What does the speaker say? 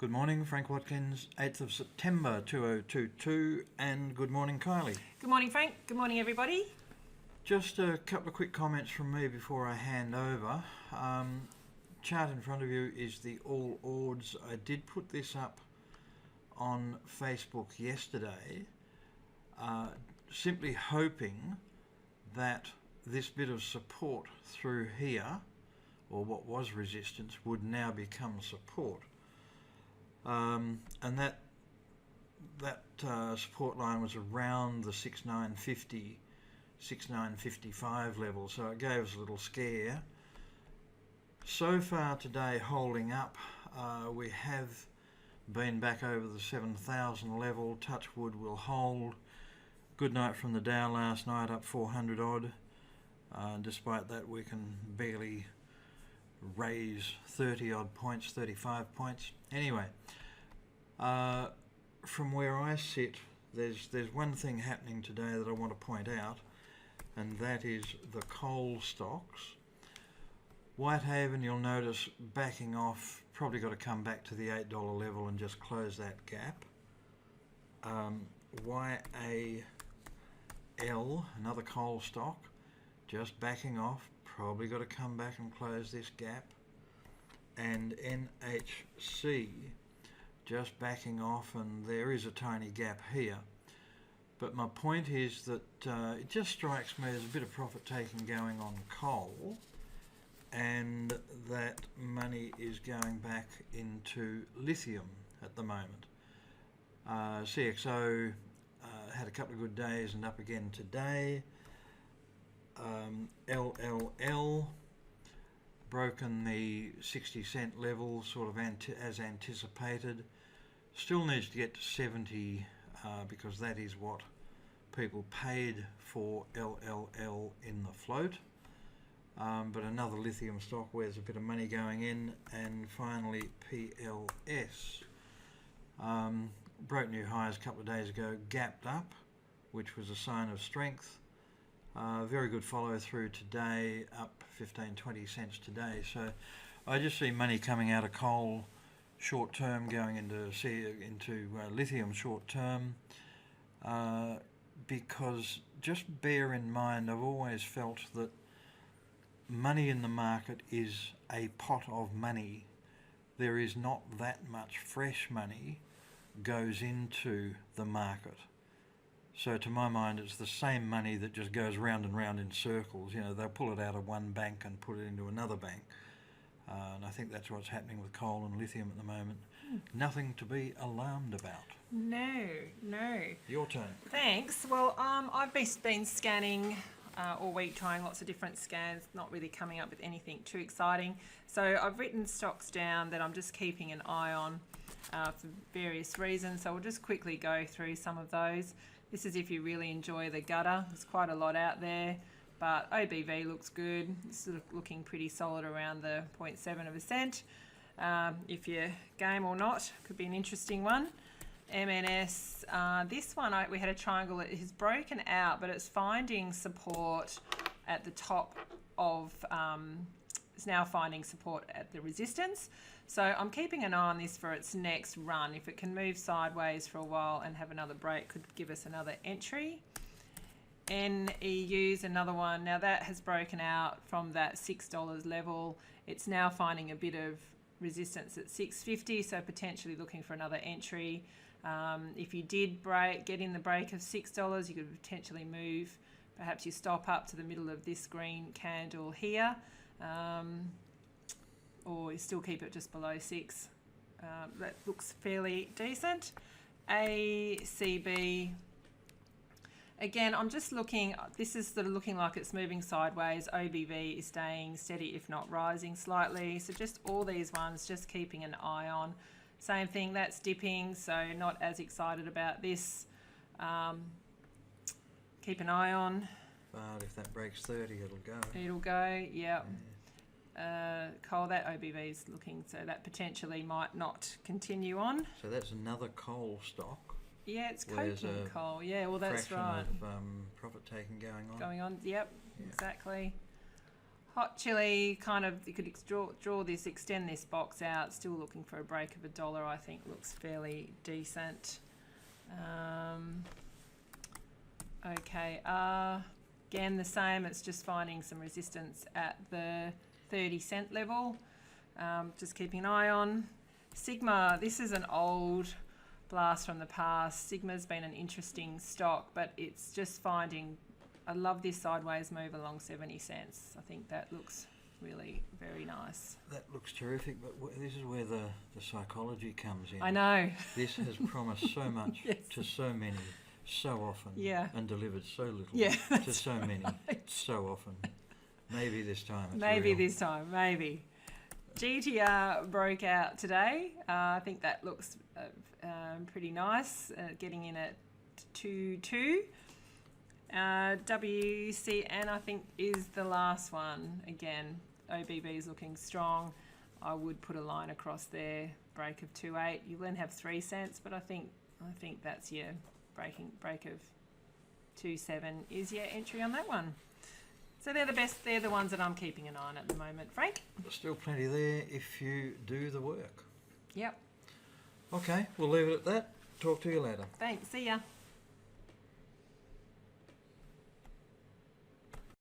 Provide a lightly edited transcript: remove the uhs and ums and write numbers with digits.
Good morning, Frank Watkins, 8th of September 2022, and good morning, Kylie. Good morning, Frank. Good morning, everybody. Just a couple of quick comments from me before I hand over. Chart in front of you is the All Ords. I did put this up on Facebook yesterday, simply hoping that this bit of support through here, or what was resistance, would now become support. And that support line was around the 6950, 6955 level, so it gave us a little scare. So far today, holding up, we have been back over the 7,000 level. Touch wood will hold. Good night from the Dow last night, up 400 odd. Despite that, we can barely raise 30 odd points, 35 points. Anyway, from where I sit, there's one thing happening today that I want to point out, and that is the coal stocks. Whitehaven, you'll notice, backing off, probably got to come back to the $8 level and just close that gap. YAL, another coal stock, just backing off, probably got to come back and close this gap. And NHC, just backing off, and there is a tiny gap here. But my point is that it just strikes me there's a bit of profit taking going on coal, and that money is going back into lithium at the moment. CXO had a couple of good days and up again today. LLL broken the 60 cent level sort of as anticipated. Still needs to get to 70 because that is what people paid for LLL in the float. But another lithium stock where there's a bit of money going in. And finally PLS broke new highs a couple of days ago, gapped up, which was a sign of strength. Very good follow through today, up 15-20 cents today. So I just see money coming out of coal short term going into lithium short term, because just bear in mind, I've always felt that money in the market is a pot of money. There is not that much fresh money goes into the market. So to my mind, it's the same money that just goes round and round in circles. You know, they'll pull it out of one bank and put it into another bank. And I think that's what's happening with coal and lithium at the moment. Nothing to be alarmed about. No. Your turn. Thanks. Well, I've been scanning all week, trying lots of different scans, not really coming up with anything too exciting. So I've written stocks down that I'm just keeping an eye on for various reasons. So we'll just quickly go through some of those. This is if you really enjoy the gutter. There's quite a lot out there, but OBV looks good. It's sort of looking pretty solid around the 0.7%. If you're game or not, could be an interesting one. MNS, this one we had a triangle. It has broken out, but it's finding support at the top of. It's now finding support at the resistance. So I'm keeping an eye on this for its next run. If it can move sideways for a while and have another break, could give us another entry. NEU's another one. Now that has broken out from that $6 level. It's now finding a bit of resistance at $6.50, so potentially looking for another entry. If you did get in the break of $6, you could potentially move. Perhaps you stop up to the middle of this green candle here. Or you still keep it just below 6. That looks fairly decent. ACB, again, I'm just looking, this is sort of looking like it's moving sideways. OBV is staying steady, if not rising slightly. So just all these ones, just keeping an eye on. Same thing, that's dipping, so not as excited about this. Keep an eye on. But if that breaks 30, it'll go. It'll go, yeah. Coal, that OBV is looking, so that potentially might not continue on. So that's another coal stock. Yeah, it's coking coal. Yeah, well, that's right. Fraction of profit taking going on. Yep, exactly. Hot chili, kind of, you could extend this box out. Still looking for a break of $1. I think looks fairly decent. Okay, again the same. It's just finding some resistance at the 30-cent level. Just keeping an eye on Sigma. This is an old blast from the past. Sigma's been an interesting stock, but it's just finding. I love this sideways move along 70 cents. I think that looks really very nice. That looks terrific, but this is where the psychology comes in. I know. This has promised so much Yes. to so many, so often, Yeah. and delivered so little Yeah, to so many, so often. Maybe this time it's Maybe real. this time, maybe. GTR broke out today. I think that looks pretty nice, getting in at 2.2. WCN, I think, is the last one. Again, OBB is looking strong. I would put a line across there, break of 2.8. You then have 3 cents, but I think that's your break of 2.7 is your entry on that one. So they're the best. They're the ones that I'm keeping an eye on at the moment. Frank? Still plenty there if you do the work. Yep. Okay, we'll leave it at that. Talk to you later. Thanks. See ya.